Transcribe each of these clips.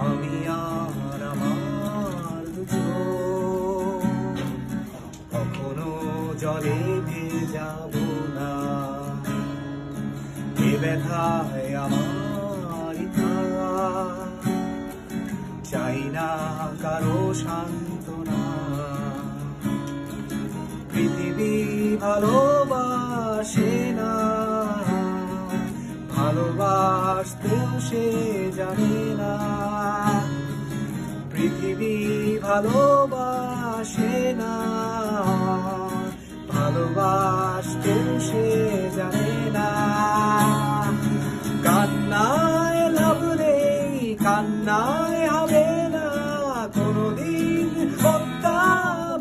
আমি আর আমার দুচোখ কখনো জলে ভেজাবো না, এ ব্যথায় আমার চাই না কারো সান্ত্বনা। পৃথিবী ভালোবাসে না, ভালোবাসতেও সে জানে না। পৃথিবী ভালোবাসে না, ভালোবাসতেও সে জানে না। কান্নায় লাভ নেই, কান্নায় হবে না কোনদিন পদ্মা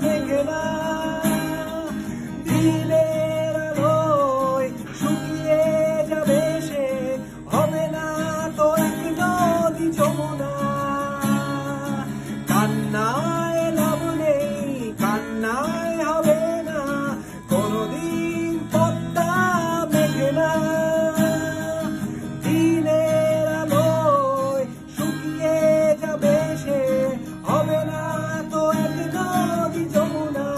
মেঘে না। দিনের আলোয় শুকিয়ে যাবে সে, হবে না তো এক নদী যমুনা। কান্নায় লাভ নেই, কান্নায় হবে না কোনদিন পদ্মা মেঘে না। দিনের আলোয় শুকিয়ে যাবে সে, হবে না তো এক নদী যমুনা।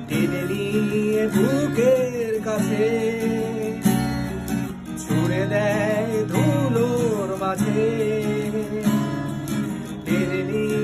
টেনে নিয়ে বুকের কাছে ছুড়ে দেয় ধুলোর মাঝে, টেনে নিয়ে